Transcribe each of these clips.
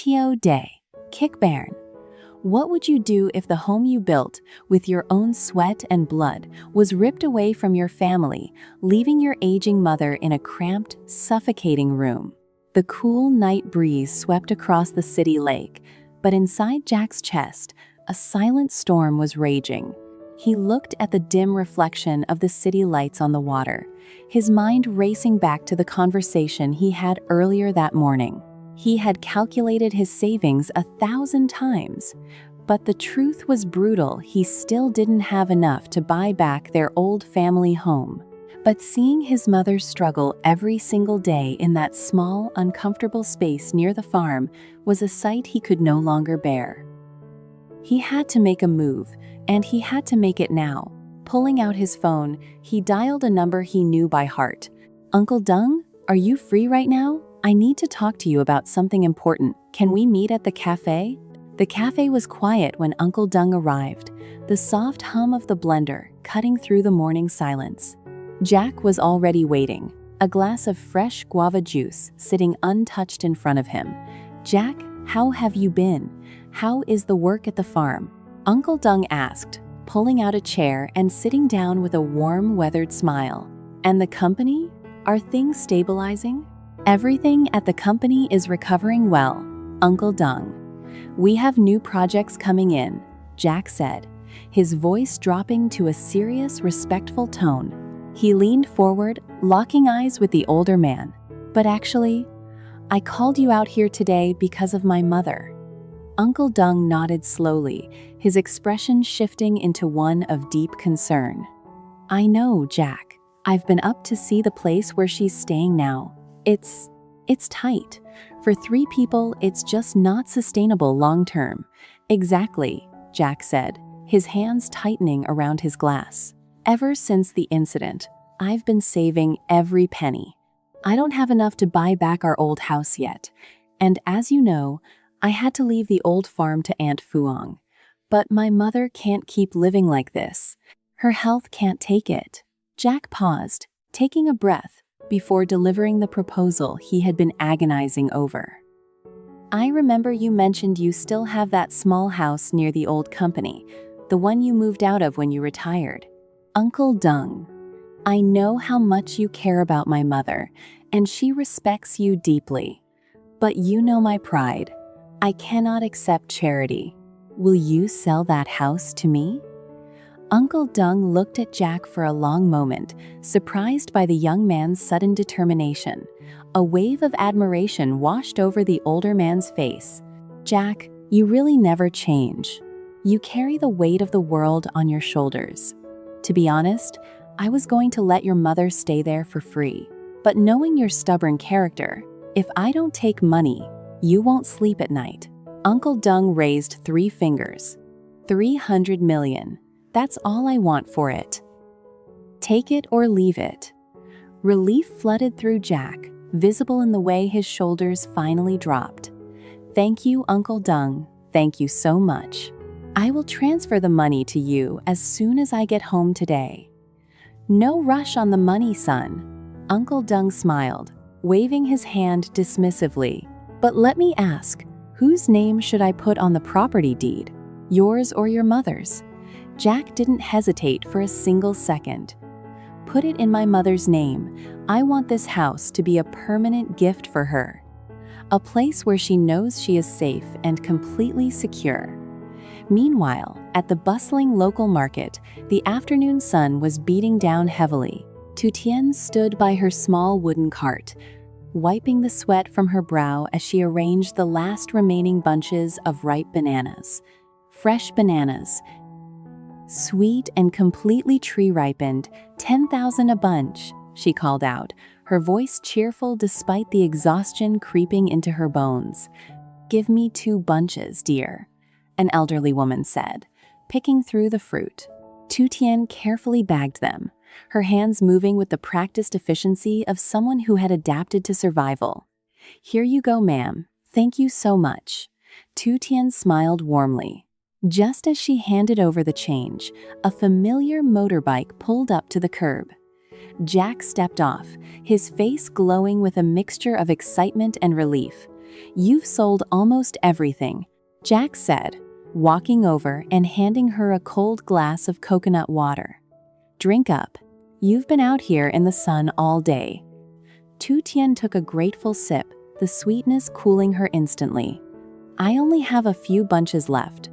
Litio Day, Kickbairn. What would you do if the home you built with your own sweat and blood was ripped away from your family, leaving your aging mother in a cramped, suffocating room? The cool night breeze swept across the city lake, but inside Jack's chest, a silent storm was raging. He looked at the dim reflection of the city lights on the water, his mind racing back to the conversation he had earlier that morning. He had calculated his savings 1,000 times, but the truth was brutal. He still didn't have enough to buy back their old family home. But seeing his mother struggle every single day in that small, uncomfortable space near the farm was a sight he could no longer bear. He had to make a move, and he had to make it now. Pulling out his phone, he dialed a number he knew by heart. "Uncle Dung, are you free right now? I need to talk to you about something important. Can we meet at the cafe?" The cafe was quiet when Uncle Dung arrived, the soft hum of the blender cutting through the morning silence. Jack was already waiting, a glass of fresh guava juice sitting untouched in front of him. "Jack, how have you been? How is the work at the farm?" Uncle Dung asked, pulling out a chair and sitting down with a warm, weathered smile. "And the company? Are things stabilizing?" "Everything at the company is recovering well, Uncle Dung. We have new projects coming in," Jack said, his voice dropping to a serious, respectful tone. He leaned forward, locking eyes with the older man. "But actually, I called you out here today because of my mother." Uncle Dung nodded slowly, his expression shifting into one of deep concern. "I know, Jack. I've been up to see the place where she's staying now. It's tight. For 3 people, it's just not sustainable long term." "Exactly," Jack said, his hands tightening around his glass. "Ever since the incident, I've been saving every penny. I don't have enough to buy back our old house yet. And as you know, I had to leave the old farm to Aunt Fuang. But my mother can't keep living like this. Her health can't take it." Jack paused, taking a breath before delivering the proposal he had been agonizing over. "I remember you mentioned you still have that small house near the old company, the one you moved out of when you retired. Uncle Dung, I know how much you care about my mother, and she respects you deeply. But you know my pride. I cannot accept charity. Will you sell that house to me?" Uncle Dung looked at Jack for a long moment, surprised by the young man's sudden determination. A wave of admiration washed over the older man's face. "Jack, you really never change. You carry the weight of the world on your shoulders. To be honest, I was going to let your mother stay there for free. But knowing your stubborn character, if I don't take money, you won't sleep at night." Uncle Dung raised 3 fingers. 300 million. That's all I want for it. Take it or leave it." Relief flooded through Jack, visible in the way his shoulders finally dropped. "Thank you, Uncle Dung. Thank you so much. I will transfer the money to you as soon as I get home today." "No rush on the money, son." Uncle Dung smiled, waving his hand dismissively. "But let me ask, whose name should I put on the property deed? Yours or your mother's?" Jack didn't hesitate for a single second. "Put it in my mother's name. I want this house to be a permanent gift for her. A place where she knows she is safe and completely secure." Meanwhile, at the bustling local market, the afternoon sun was beating down heavily. Tu Tien stood by her small wooden cart, wiping the sweat from her brow as she arranged the last remaining bunches of ripe bananas. Fresh bananas, sweet and completely tree-ripened, 10,000 a bunch, she called out, her voice cheerful despite the exhaustion creeping into her bones. "Give me 2 bunches, dear," an elderly woman said, picking through the fruit. Tu Tien carefully bagged them, her hands moving with the practiced efficiency of someone who had adapted to survival. "Here you go, ma'am. Thank you so much." Tu Tien smiled warmly. Just as she handed over the change, a familiar motorbike pulled up to the curb. Jack stepped off, his face glowing with a mixture of excitement and relief. You've sold almost everything," Jack said, walking over and handing her a cold glass of coconut water. "Drink up. You've been out here in the sun all day." Tu Tien took a grateful sip, the sweetness cooling her instantly. "I only have a few bunches left."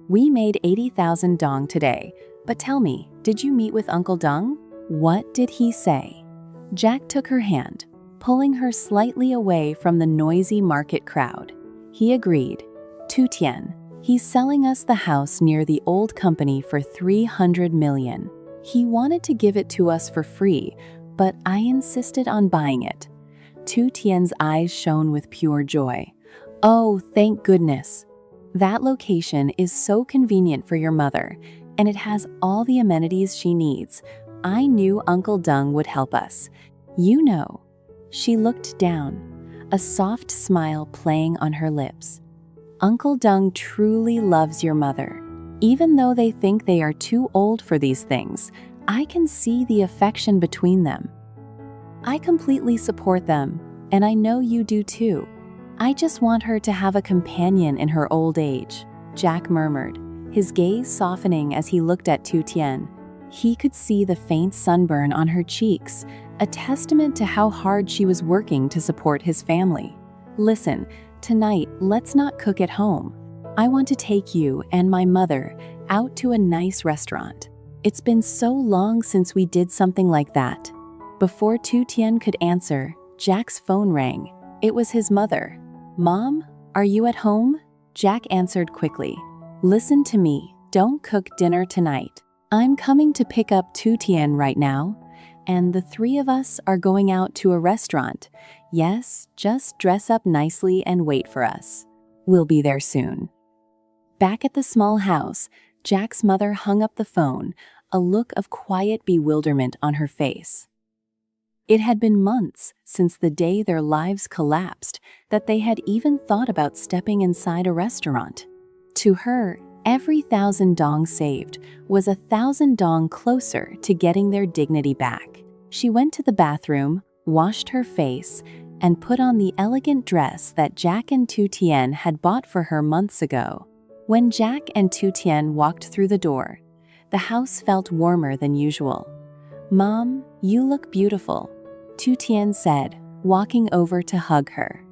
"We made 80,000 dong today, but tell me, did you meet with Uncle Dong? What did he say?" Jack took her hand, pulling her slightly away from the noisy market crowd. He agreed. "Tu Tien, he's selling us the house near the old company for 300 million. He wanted to give it to us for free, but I insisted on buying it." Tu Tien's eyes shone with pure joy. "Oh, thank goodness. That location is so convenient for your mother, and it has all the amenities she needs. I knew Uncle Dong would help us. You know." She looked down, a soft smile playing on her lips. "Uncle Dong truly loves your mother. Even though they think they are too old for these things, I can see the affection between them. I completely support them, and I know you do too. I just want her to have a companion in her old age," Jack murmured, his gaze softening as he looked at Tu Tien. He could see the faint sunburn on her cheeks, a testament to how hard she was working to support his family. "Listen, tonight let's not cook at home. I want to take you and my mother out to a nice restaurant. It's been so long since we did something like that." Before Tu Tien could answer, Jack's phone rang. It was his mother. "Mom, are you at home?" Jack answered quickly. "Listen to me, don't cook dinner tonight. I'm coming to pick up Tu Tien right now, and the three of us are going out to a restaurant. Yes, just dress up nicely and wait for us. We'll be there soon." Back at the small house, Jack's mother hung up the phone, a look of quiet bewilderment on her face. It had been months since the day their lives collapsed that they had even thought about stepping inside a restaurant. To her, every 1,000 dong saved was 1,000 dong closer to getting their dignity back. She went to the bathroom, washed her face, and put on the elegant dress that Jack and Tu Tien had bought for her months ago. When Jack and Tu Tien walked through the door, the house felt warmer than usual. "Mom, you look beautiful," Tu Tien said, walking over to hug her.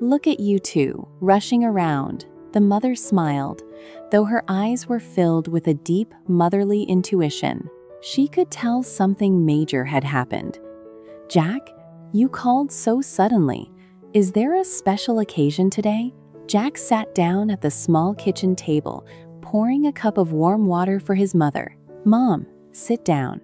"Look at you two, rushing around." The mother smiled, though her eyes were filled with a deep motherly intuition. She could tell something major had happened. "Jack, you called so suddenly. Is there a special occasion today?" Jack sat down at the small kitchen table, pouring a cup of warm water for his mother. "Mom, sit down.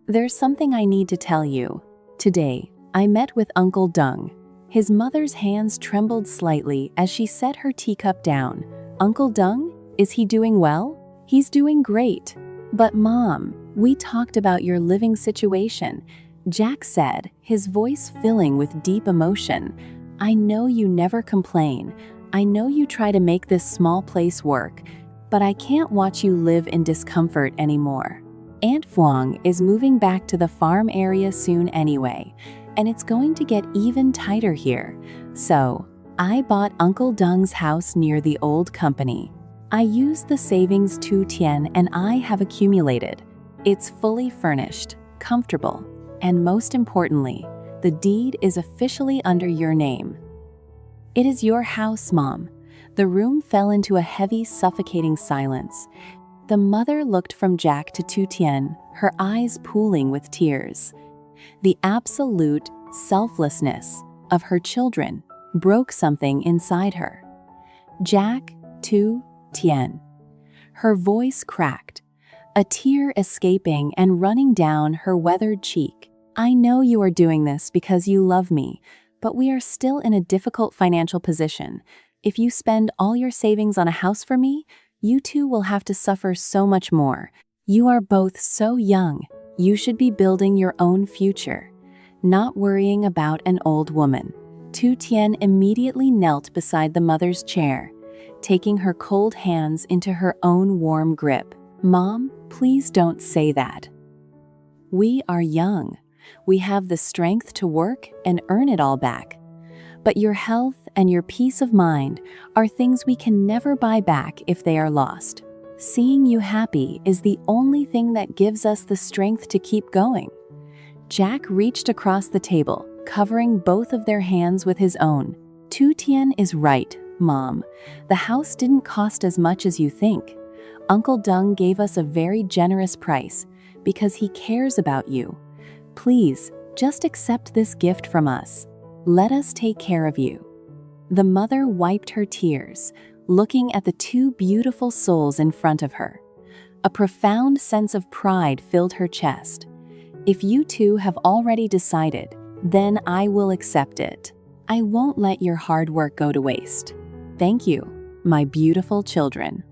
There's something I need to tell you. Today, I met with Uncle Dong." His mother's hands trembled slightly as she set her teacup down. "Uncle Dong? Is he doing well?" "He's doing great. But Mom, we talked about your living situation," Jack said, his voice filling with deep emotion. "I know you never complain. I know you try to make this small place work, but I can't watch you live in discomfort anymore. Aunt Vuong is moving back to the farm area soon anyway, and it's going to get even tighter here. So, I bought Uncle Dong's house near the old company. I used the savings Tu Tien and I have accumulated. It's fully furnished, comfortable, and most importantly, the deed is officially under your name." "It is your house, Mom." The room fell into a heavy, suffocating silence. The mother looked from Jack to Tu Tien, her eyes pooling with tears. The absolute selflessness of her children broke something inside her. "Jack, Tu Tien." Her voice cracked, a tear escaping and running down her weathered cheek. "I know you are doing this because you love me, but we are still in a difficult financial position. If you spend all your savings on a house for me, you two will have to suffer so much more. You are both so young. You should be building your own future, not worrying about an old woman." Tu Tien immediately knelt beside the mother's chair, taking her cold hands into her own warm grip. "Mom, please don't say that. We are young. We have the strength to work and earn it all back. but your health and your peace of mind are things we can never buy back if they are lost. Seeing you happy is the only thing that gives us the strength to keep going." Jack reached across the table, covering both of their hands with his own. "Tu Tien is right, Mom. The house didn't cost as much as you think. Uncle Dung gave us a very generous price because he cares about you. Please, just accept this gift from us. Let us take care of you." The mother wiped her tears, looking at the two beautiful souls in front of her. A profound sense of pride filled her chest. "If you two have already decided, then I will accept it. I won't let your hard work go to waste. Thank you, my beautiful children."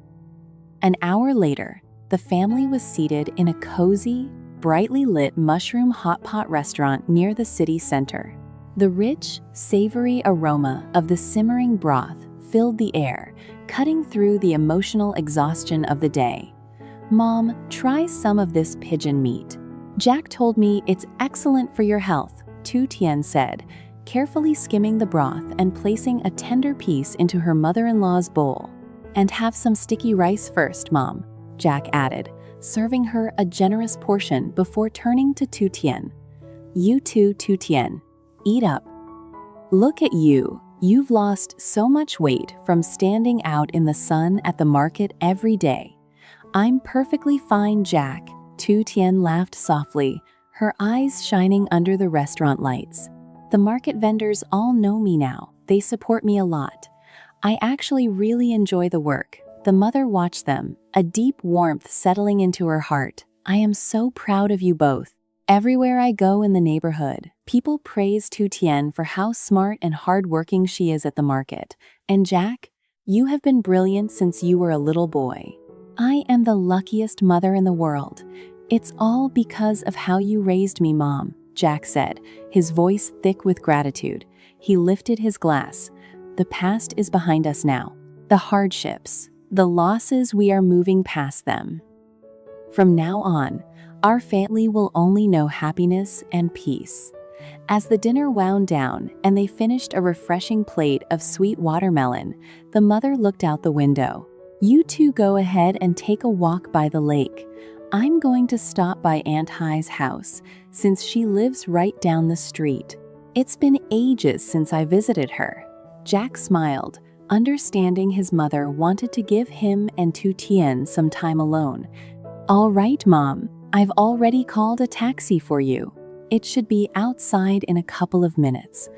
An hour later, the family was seated in a cozy, brightly lit mushroom hot pot restaurant near the city center. The rich, savory aroma of the simmering broth filled the air, cutting through the emotional exhaustion of the day. "Mom, try some of this pigeon meat. Jack told me it's excellent for your health," Tu Tien said, carefully skimming the broth and placing a tender piece into her mother-in-law's bowl. "And have some sticky rice first, Mom," Jack added, serving her a generous portion before turning to Tu Tien. "You too, Tu Tien. Eat up. Look at you. You've lost so much weight from standing out in the sun at the market every day." "I'm perfectly fine, Jack," Tu Tien laughed softly, her eyes shining under the restaurant lights. "The market vendors all know me now. They support me a lot. I actually really enjoy the work." The mother watched them, a deep warmth settling into her heart. "I am so proud of you both. Everywhere I go in the neighborhood, people praise Tu Tien for how smart and hardworking she is at the market. And Jack, you have been brilliant since you were a little boy. I am the luckiest mother in the world. It's all because of how you raised me, Mom," Jack said, his voice thick with gratitude. He lifted his glass. "The past is behind us now. The hardships, the losses, we are moving past them. From now on, our family will only know happiness and peace." As the dinner wound down and they finished a refreshing plate of sweet watermelon, the mother looked out the window. "You two go ahead and take a walk by the lake. I'm going to stop by Aunt Hi's house since she lives right down the street. It's been ages since I visited her." Jack smiled, understanding his mother wanted to give him and Tu Tien some time alone. "All right, Mom. I've already called a taxi for you. It should be outside in a couple of minutes."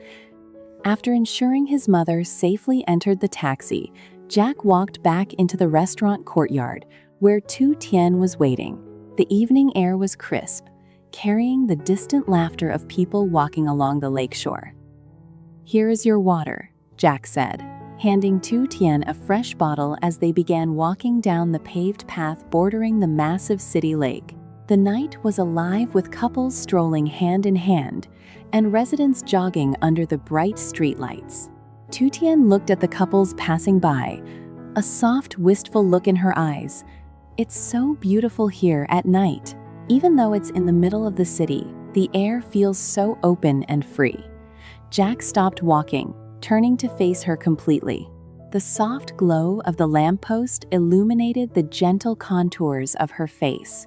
After ensuring his mother safely entered the taxi, Jack walked back into the restaurant courtyard where Tu Tien was waiting. The evening air was crisp, carrying the distant laughter of people walking along the lakeshore. "Here is your water," Jack said, handing Tu Tien a fresh bottle as they began walking down the paved path bordering the massive city lake. The night was alive with couples strolling hand in hand and residents jogging under the bright streetlights. Tu Tien looked at the couples passing by, a soft, wistful look in her eyes. "It's so beautiful here at night. Even though it's in the middle of the city, the air feels so open and free." Jack stopped walking, turning to face her completely. The soft glow of the lamppost illuminated the gentle contours of her face.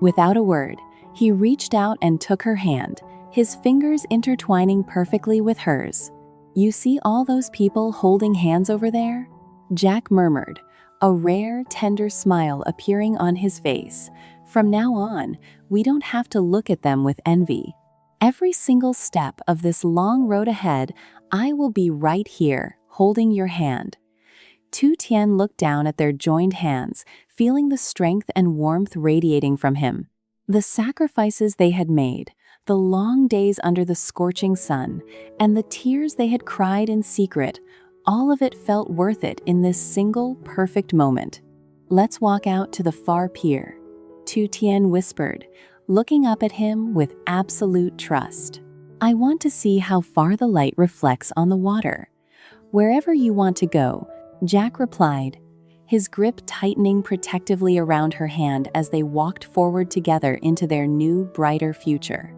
Without a word, he reached out and took her hand, his fingers intertwining perfectly with hers. "You see all those people holding hands over there?" Jack murmured, a rare, tender smile appearing on his face. "From now on, we don't have to look at them with envy. Every single step of this long road ahead, I will be right here, holding your hand." Tu Tien looked down at their joined hands, feeling the strength and warmth radiating from him. The sacrifices they had made, the long days under the scorching sun, and the tears they had cried in secret, all of it felt worth it in this single, perfect moment. "Let's walk out to the far pier," Tu Tien whispered, looking up at him with absolute trust. "I want to see how far the light reflects on the water." "Wherever you want to go," Jack replied, his grip tightening protectively around her hand as they walked forward together into their new, brighter future.